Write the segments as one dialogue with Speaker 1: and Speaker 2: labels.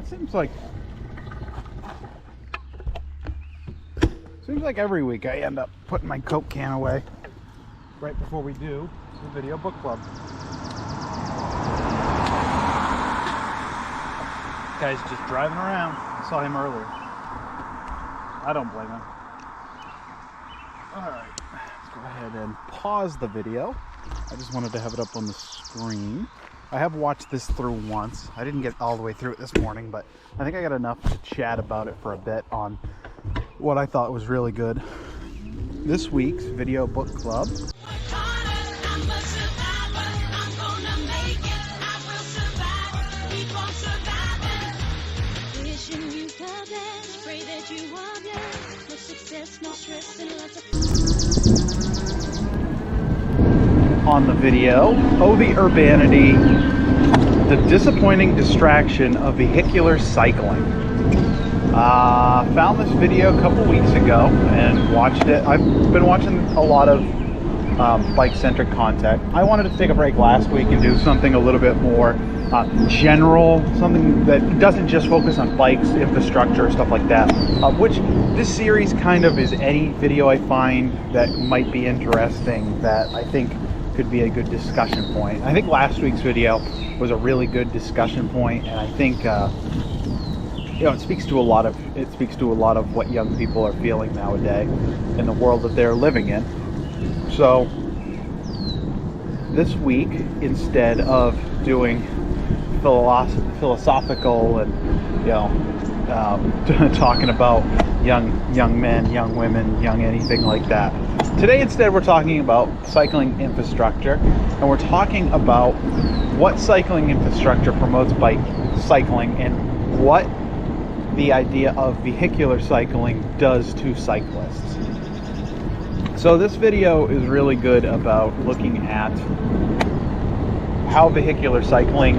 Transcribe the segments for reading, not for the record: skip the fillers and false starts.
Speaker 1: Seems like every week I end up putting my Coke can away right before we do the video book club. Guy's just driving around. I saw him earlier. I don't blame him. Alright, let's go ahead and pause the video. I just wanted to have it up on the screen. I have watched this through once. I didn't get all the way through it this morning, but I think I got enough to chat about it for a bit on what I thought was really good. This week's video book club on the video, Oh the Urbanity, the disappointing distraction of vehicular cycling. Found this video a couple weeks ago and watched it. I've been watching a lot of bike-centric content. I wanted to take a break last week and do something a little bit more general, something that doesn't just focus on bikes, infrastructure, stuff like that, which this series kind of is any video I find that might be interesting that I think could be a good discussion point. I think last week's video was a really good discussion point, and I think it speaks to a lot of what young people are feeling nowadays in the world that they're living in. So this week, instead of doing philosophical and talking about young men, young women, young anything like that, today instead we're talking about cycling infrastructure, and we're talking about what cycling infrastructure promotes bike cycling and what the idea of vehicular cycling does to cyclists. So this video is really good about looking at how vehicular cycling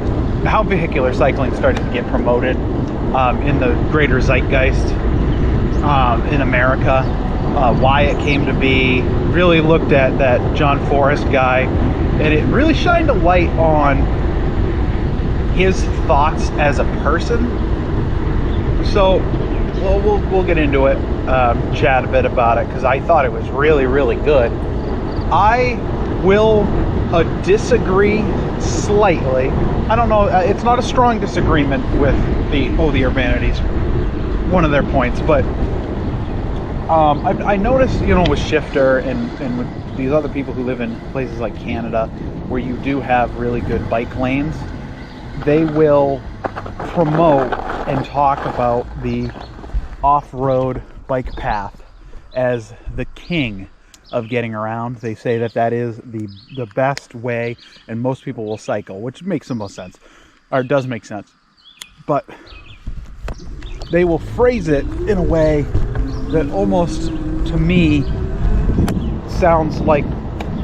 Speaker 1: started to get promoted in the greater zeitgeist in America, why it came to be. Really looked at that John Forrest guy, and it really shined a light on his thoughts as a person. So we'll get into it, chat a bit about it, because I thought it was really, really good. I will disagree slightly. I don't know, it's not a strong disagreement with the Urbanity's one of their points, but I noticed, with Shifter and with these other people who live in places like Canada, where you do have really good bike lanes, they will promote and talk about the off-road bike path as the king of getting around. They say that is the best way, and most people will cycle, which makes the most sense, or does make sense. But they will phrase it in a way that almost, to me, sounds like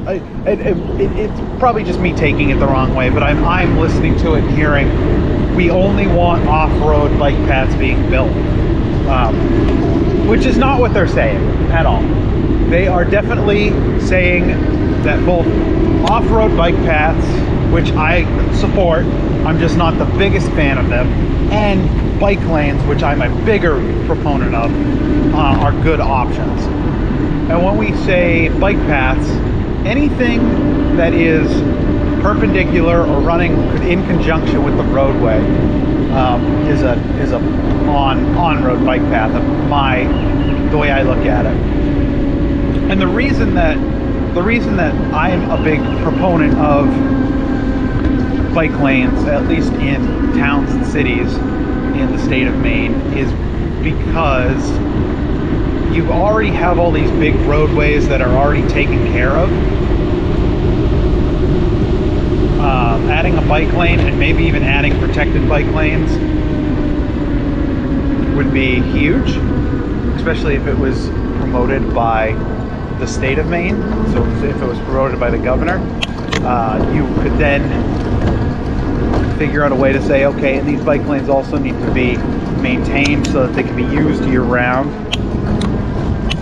Speaker 1: it's probably just me taking it the wrong way, but I'm listening to it and hearing, we only want off-road bike paths being built, which is not what they're saying at all. They are definitely saying that both off-road bike paths, which I support, I'm just not the biggest fan of them, and bike lanes, which I'm a bigger proponent of, are good options. And when we say bike paths, anything that is perpendicular or running in conjunction with the roadway is a on-road bike path, the way I look at it. And the reason that I'm a big proponent of bike lanes, at least in towns and cities in the state of Maine, is because you already have all these big roadways that are already taken care of. Adding a bike lane, and maybe even adding protected bike lanes, would be huge, especially if it was promoted by the state of Maine. So if it was promoted by the governor, you could then figure out a way to say, okay, and these bike lanes also need to be maintained so that they can be used year-round,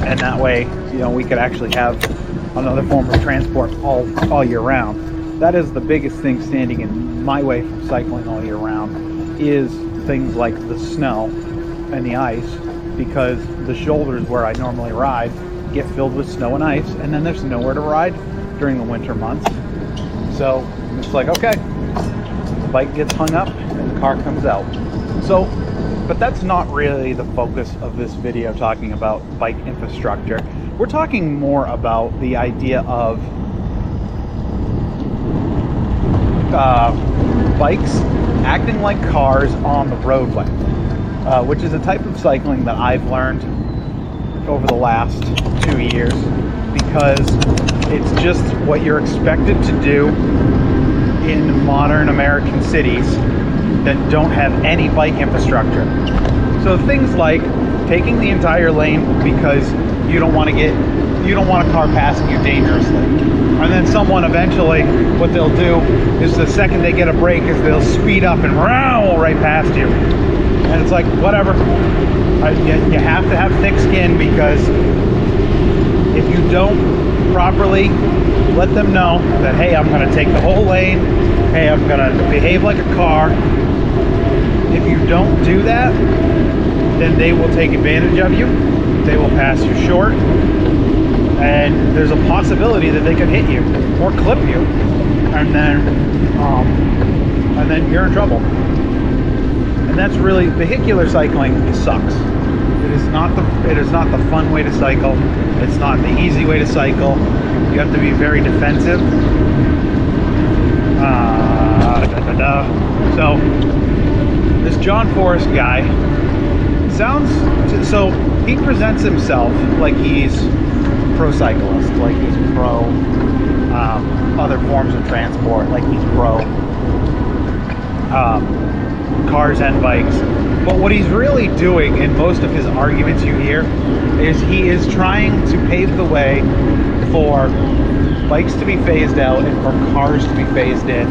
Speaker 1: and that way, we could actually have another form of transport all year round. That is the biggest thing standing in my way from cycling all year round, is things like the snow and the ice, because the shoulders where I normally ride get filled with snow and ice, and then there's nowhere to ride during the winter months. So it's like, okay, the bike gets hung up and the car comes out. So, but that's not really the focus of this video, talking about bike infrastructure. We're talking more about the idea of bikes acting like cars on the roadway, which is a type of cycling that I've learned over the last 2 years, because it's just what you're expected to do in modern American cities that don't have any bike infrastructure. So things like taking the entire lane because you don't want a car passing you dangerously. And then someone eventually, what they'll do is the second they get a break is they'll speed up and roll right past you. And it's like, whatever. You have to have thick skin, because if you don't properly let them know that, hey, I'm going to take the whole lane, hey, I'm going to behave like a car. If you don't do that, then they will take advantage of you. They will pass you short, and there's a possibility that they could hit you or clip you, and then you're in trouble. And that's really, vehicular cycling sucks. It is not the fun way to cycle. It's not the easy way to cycle. You have to be very defensive. So this John Forrest guy so he presents himself like he's pro cyclist, like he's pro other forms of transport, like he's pro cars and bikes. But what he's really doing in most of his arguments you hear is he is trying to pave the way for bikes to be phased out and for cars to be phased in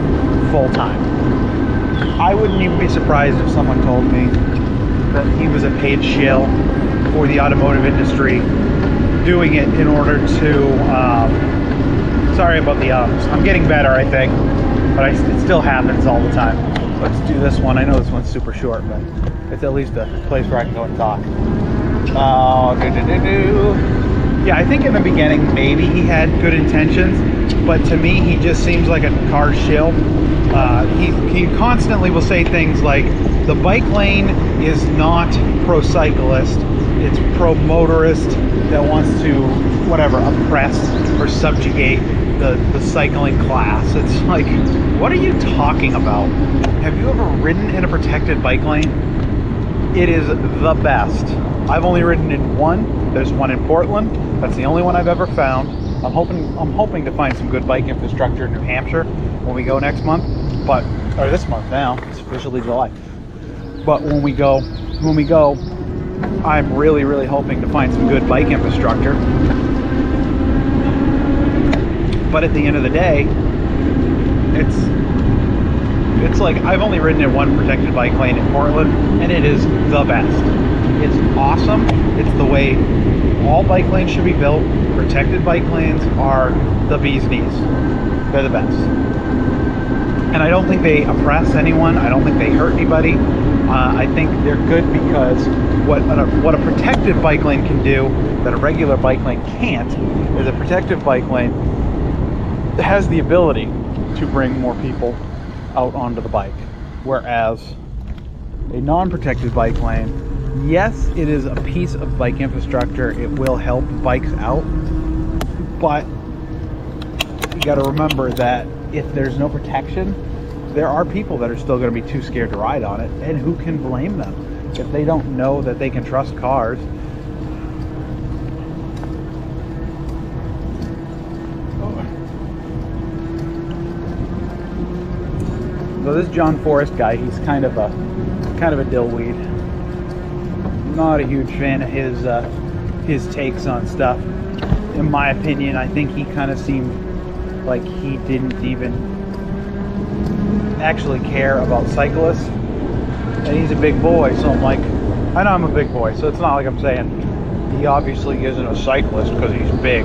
Speaker 1: full time. I wouldn't even be surprised if someone told me that he was a paid shill for the automotive industry, doing it in order to, sorry about the I'm getting better, I think, but it still happens all the time. Let's do this one. I know this one's super short, but it's at least a place where I can go and talk. Yeah, I think in the beginning maybe he had good intentions, but to me he just seems like a car shill. He constantly will say things like, the bike lane is not pro-cyclist, it's pro-motorist that wants to, whatever, oppress or subjugate the cycling class. It's like, what are you talking about? Have you ever ridden in a protected bike lane? It is the best. I've only ridden in one. There's one in Portland. That's the only one I've ever found. I'm hoping to find some good bike infrastructure in New Hampshire when we go next month, or this month now. It's officially July. But when we go, I'm really, really hoping to find some good bike infrastructure. But at the end of the day, it's like, I've only ridden in one protected bike lane in Portland, and it is the best. It's awesome. It's the way all bike lanes should be built. Protected bike lanes are the bee's knees. They're the best. And I don't think they oppress anyone. I don't think they hurt anybody. I think they're good because what a protected bike lane can do that a regular bike lane can't is a protected bike lane has the ability to bring more people out onto the bike. Whereas a non-protected bike lane, yes, it is a piece of bike infrastructure. It will help bikes out. But you got to remember that if there's no protection, there are people that are still going to be too scared to ride on it, and who can blame them if they don't know that they can trust cars? So this John Forrest guy, he's kind of a dillweed. Not a huge fan of his takes on stuff. In my opinion, I think he kind of seemed like he didn't even actually care about cyclists, and he's a big boy, so I'm like, I know I'm a big boy, so it's not like I'm saying he obviously isn't a cyclist because he's big,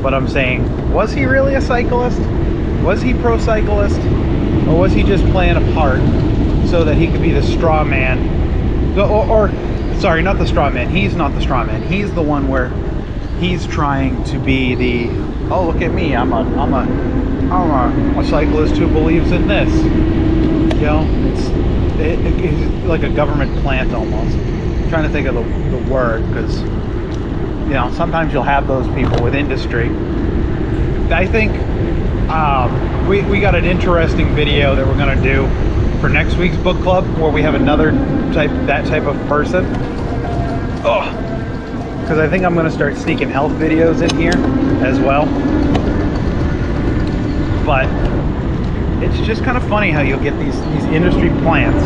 Speaker 1: but I'm saying, was he really a cyclist? Was he pro-cyclist? Or was he just playing a part so that he could be the straw man. Or sorry, not the straw man. He's not the straw man. He's the one where he's trying to be the, oh, look at me, I'm a cyclist who believes in this. You know, it's like a government plant almost. I'm trying to think of the word, because you know, sometimes you'll have those people with industry. I think we got an interesting video that we're going to do for next week's book club, where we have another that type of person. Oh, because I think I'm going to start sneaking health videos in here as well. But it's just kind of funny how you'll get these industry plants.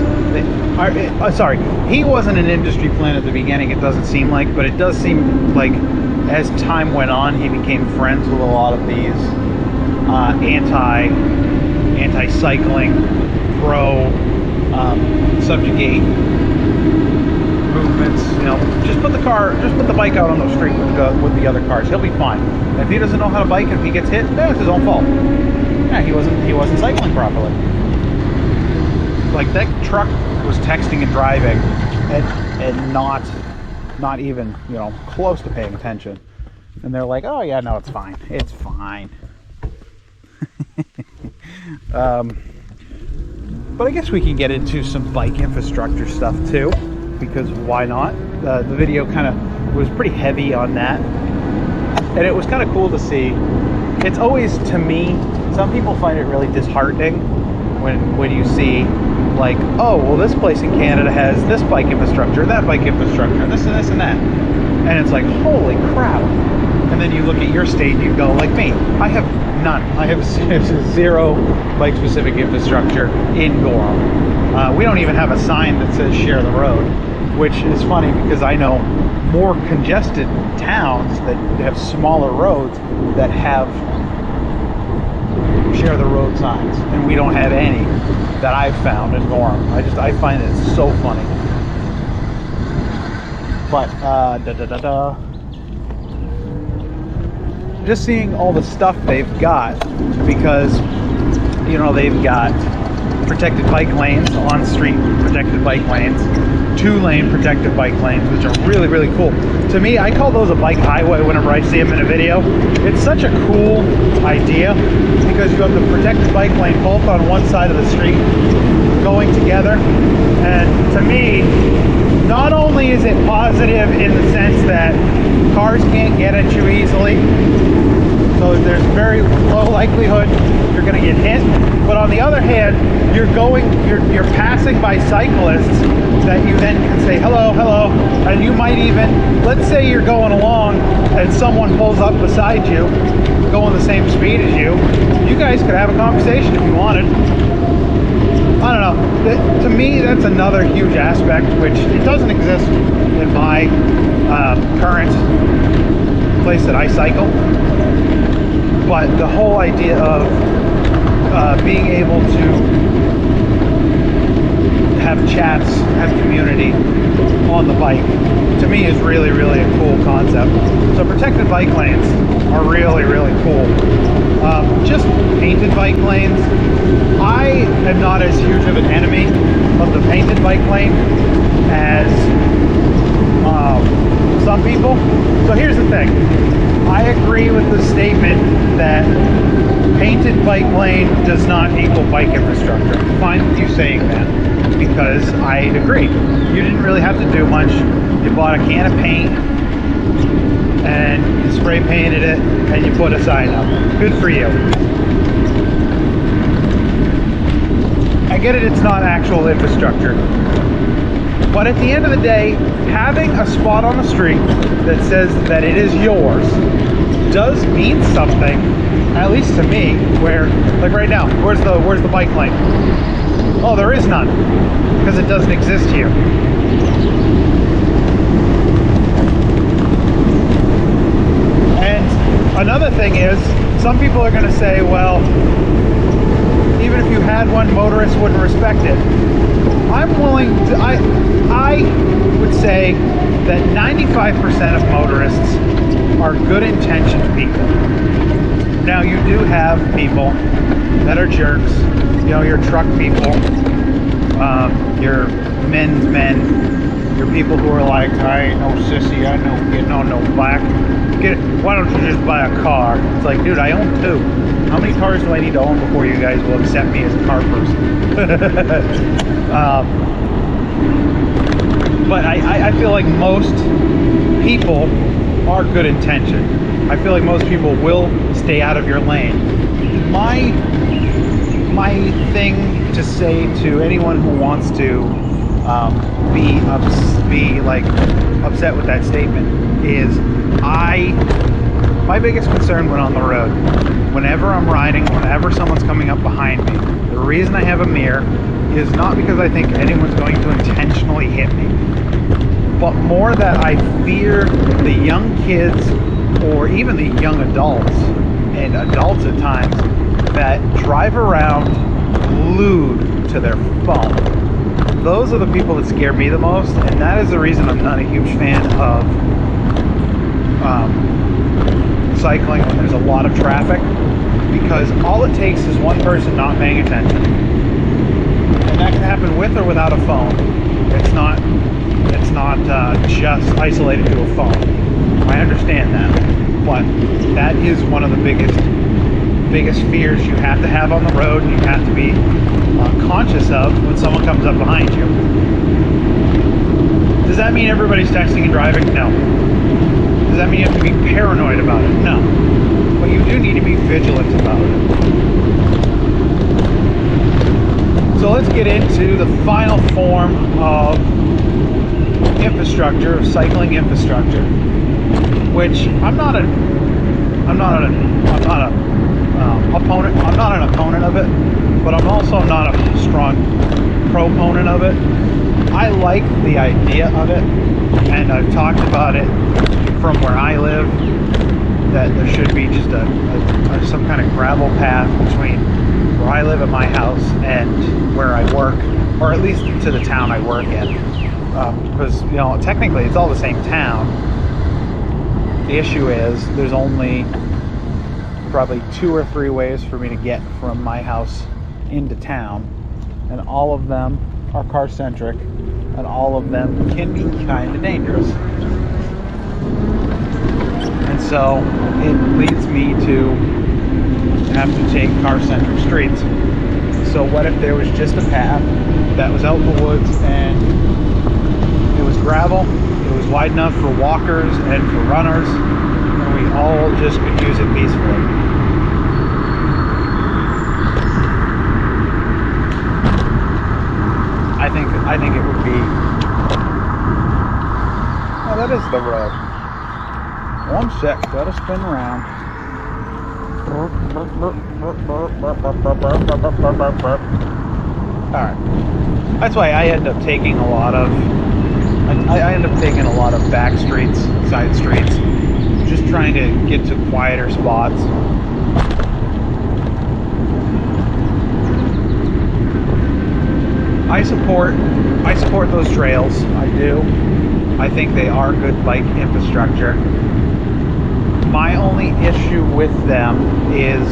Speaker 1: Sorry, he wasn't an industry plant at the beginning, it doesn't seem like, but it does seem like as time went on, he became friends with a lot of these anti-cycling, subjugate movements. You know, just put the bike out on the street with the other cars. He'll be fine. If he doesn't know how to bike, and if he gets hit, that's his own fault. Yeah, he wasn't cycling properly. Like, that truck was texting and driving and not even, you know, close to paying attention. And they're like, oh yeah, no, it's fine. It's fine. But I guess we can get into some bike infrastructure stuff too, because why not? The video kind of was pretty heavy on that. And it was kind of cool to see. It's always, to me, some people find it really disheartening when you see, like, oh, well, this place in Canada has this bike infrastructure, that bike infrastructure, this and this and that. And it's like, holy crap. And then you look at your state and you go, like me, I have none. I have zero bike-specific infrastructure in Gorham. We don't even have a sign that says share the road, which is funny because I know more congested towns that have smaller roads that have share the road signs, and we don't have any that I've found in Gorham. I find it so funny. But just seeing all the stuff they've got, because you know, they've got protected bike lanes, on street protected bike lanes, 2-lane protected bike lanes, which are really, really cool. To me, I call those a bike highway whenever I see them in a video. It's such a cool idea, because you have the protected bike lane both on one side of the street going together. And to me, not only is it positive in the sense that cars can't get at you easily, so there's very low likelihood you're going to get hit, but on the other hand, you're passing by cyclists that you then can say hello, hello, and you might even, let's say you're going along and someone pulls up beside you going the same speed as you guys could have a conversation if you wanted. I don't know, to me that's another huge aspect, which it doesn't exist in my current place that I cycle. But the whole idea of being able to have chats, have community on the bike, to me is really, really a cool concept. So protected bike lanes are really, really cool. Just painted bike lanes, I am not as huge of an enemy of the painted bike lane as some people. So here's the thing. I agree with the statement that painted bike lane does not equal bike infrastructure. I'm fine with you saying that, because I agree. You didn't really have to do much. You bought a can of paint and you spray painted it and you put a sign up. Good for you. I get it, it's not actual infrastructure. But at the end of the day, having a spot on the street that says that it is yours does mean something, at least to me, where, like right now, where's the bike lane? Oh, there is none, because it doesn't exist here. And another thing is, some people are going to say, well, even if you had one, motorists wouldn't respect it. I'm willing to, I would say that 95% of motorists are good intentioned people. Now, you do have people that are jerks, you know, your truck people, your men's men, your people who are like, I ain't no sissy, I know getting on no black. Why don't you just buy a car? It's like, dude, I own two. How many cars do I need to own before you guys will accept me as a car person? But I feel like most people are good intentioned. I feel like most people will stay out of your lane. My thing to say to anyone who wants to be like upset with that statement is my biggest concern when on the road, whenever I'm riding, whenever someone's coming up behind me, the reason I have a mirror is not because I think anyone's going to intentionally hit me, but more that I fear the young kids or even the young adults, and adults at times, that drive around glued to their phone. Those are the people that scare me the most, and that is the reason I'm not a huge fan of cycling when there's a lot of traffic, because all it takes is one person not paying attention, and that can happen with or without a phone. It's not just isolated to a phone. I understand that, but that is one of the biggest fears you have to have on the road, and you have to be conscious of when someone comes up behind you. Does that mean everybody's texting and driving? No. Does that mean you have to be paranoid about it? No. But you do need to be vigilant about it. So let's get into the final form of infrastructure, of cycling infrastructure, which I'm not an opponent of it, but I'm also not a strong proponent of it. I like the idea of it, and I've talked about it from where I live, that there should be just some kind of gravel path between where I live at my house and where I work, or at least to the town I work in, because technically it's all the same town. The issue is there's only probably 2 or 3 ways for me to get from my house into town, and all of them are car centric, and all of them can be kind of dangerous. And so it leads me to have to take car centric streets. So what if there was just a path that was out in the woods, and it was gravel, it was wide enough for walkers and for runners, and we all just could use it peacefully? I think it would be. Oh, that is the road. One sec, gotta spin around. Alright. That's why I end up taking a lot of back streets, side streets, just trying to get to quieter spots. I support those trails. I do. I think they are good bike infrastructure. My only issue with them is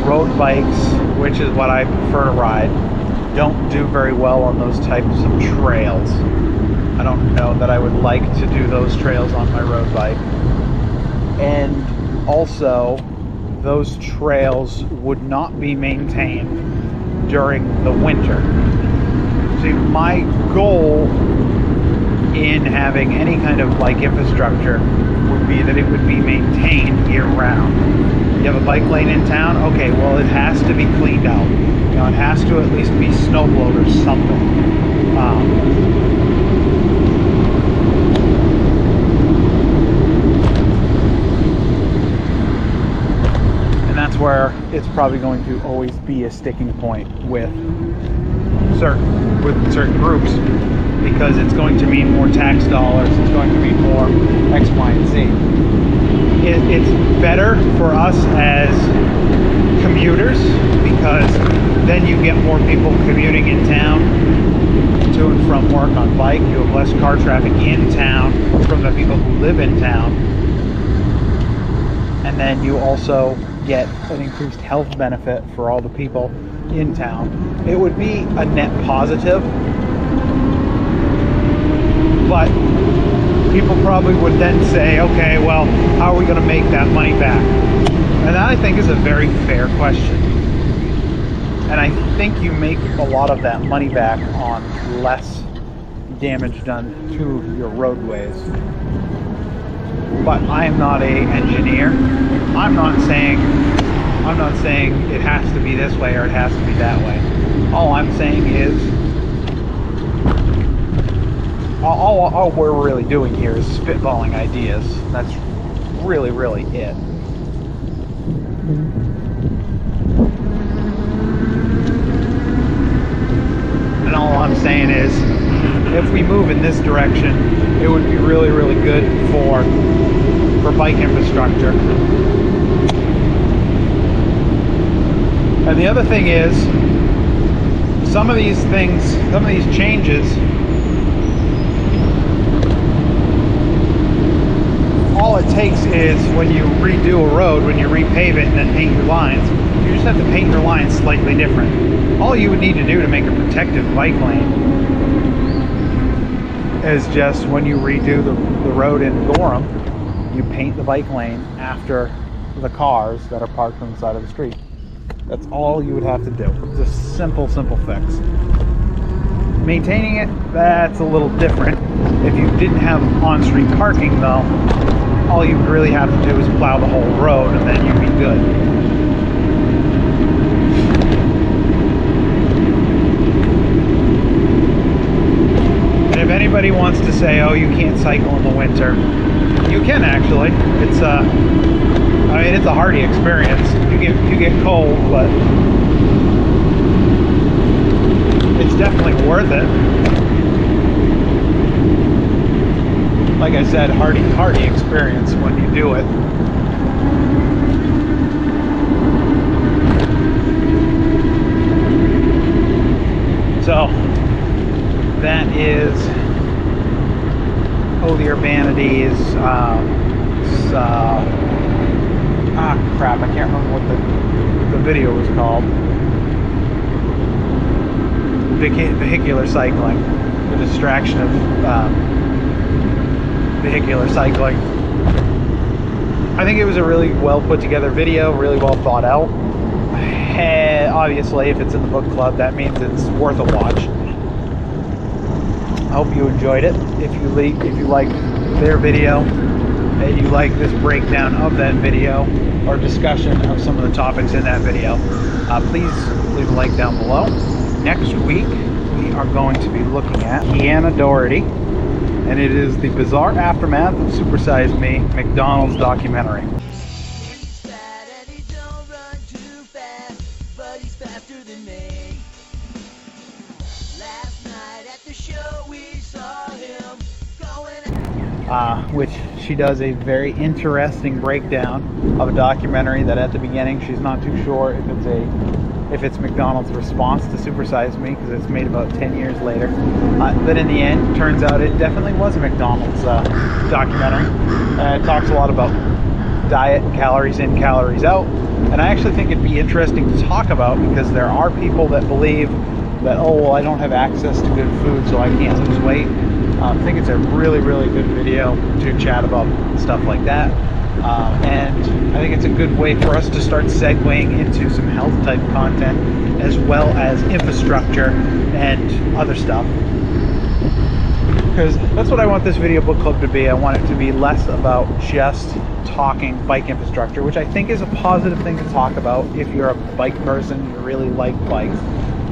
Speaker 1: road bikes, which is what I prefer to ride, don't do very well on those types of trails. I don't know that I would like to do those trails on my road bike. And also, those trails would not be maintained during the winter. See, my goal in having any kind of bike infrastructure would be that it would be maintained year-round. You have a bike lane in town, okay, well, it has to be cleaned out. It has to at least be snowblowed or something. And that's where it's probably going to always be a sticking point with certain groups, because it's going to mean more tax dollars, it's going to mean more X, Y, and Z. It's better for us as commuters, because then you get more people commuting in town to and from work on bike. You have less car traffic in town from the people who live in town. And then you also get an increased health benefit for all the people in town, it would be a net positive. But people probably would then say, okay, well, how are we going to make that money back? And that, I think, is a very fair question. And I think you make a lot of that money back on less damage done to your roadways. But I am not an engineer. I'm not saying it has to be this way or it has to be that way. All I'm saying is all we're really doing here is spitballing ideas. That's really it. And all I'm saying is, if we move in this direction, it would be really good for bike infrastructure. And the other thing is, some of these changes, all it takes is when you redo a road, when you repave it and then paint your lines, you just have to paint your lines slightly different. All you would need to do to make a protective bike lane is just when you redo the road in Gorham, you paint the bike lane after the cars that are parked on the side of the street. That's all you would have to do. It's a simple fix. Maintaining it, that's a little different. If you didn't have on-street parking though, all you would really have to do is plow the whole road and then you'd be good. And if anybody wants to say, oh, you can't cycle in the winter, you can actually. It's it's a hardy experience. You get cold, but it's definitely worth it. Like I said, hardy experience when you do it. So that is the Urbanities. Crap, I can't remember what the video was called. Vehicular cycling. The distraction of vehicular cycling. I think it was a really well put together video, really well thought out. And obviously, if it's in the book club, that means it's worth a watch. I hope you enjoyed it. If you like their video and you like this breakdown of that video or discussion of some of the topics in that video, please leave a like down below. Next week, we are going to be looking at Deanna Doherty, and it is the bizarre aftermath of Super Size Me McDonald's documentary.
Speaker 2: He's fat and he don't run too fast, but he's faster than me. Last night at the show we saw him going
Speaker 1: which she does a very interesting breakdown of a documentary that at the beginning she's not too sure if it's McDonald's response to Super Size Me, because it's made about 10 years later. But in the end, turns out it definitely was a McDonald's documentary. It talks a lot about diet, calories in, calories out. And I actually think it'd be interesting to talk about, because there are people that believe that, oh, well, I don't have access to good food, so I can't lose weight. I think it's a really good video to chat about stuff like that. And I think it's a good way for us to start segueing into some health type content, as well as infrastructure and other stuff. Because that's what I want this video book club to be. I want it to be less about just talking bike infrastructure, which I think is a positive thing to talk about if you're a bike person, you really like bikes.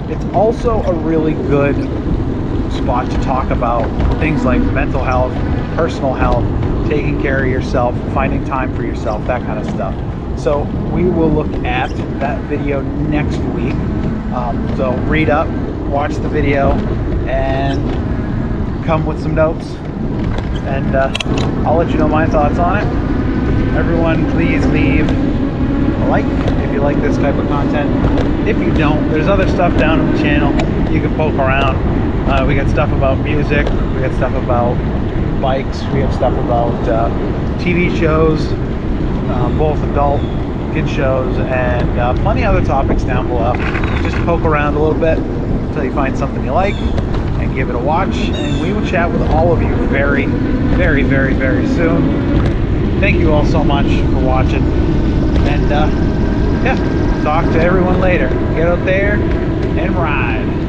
Speaker 1: It's also a really good spot to talk about things like mental health, personal health, taking care of yourself, finding time for yourself, that kind of stuff. So we will look at that video next week. So read up, watch the video, and come with some notes. And I'll let you know my thoughts on it. Everyone, please leave a like if you like this type of content. If you don't, there's other stuff down on the channel you can poke around. We got stuff about music, we got stuff about bikes, we have stuff about TV shows, both adult kid shows, and plenty of other topics down below. Just poke around a little bit until you find something you like and give it a watch, and we will chat with all of you very, very, very, very soon. Thank you all so much for watching, and yeah, talk to everyone later. Get out there and ride.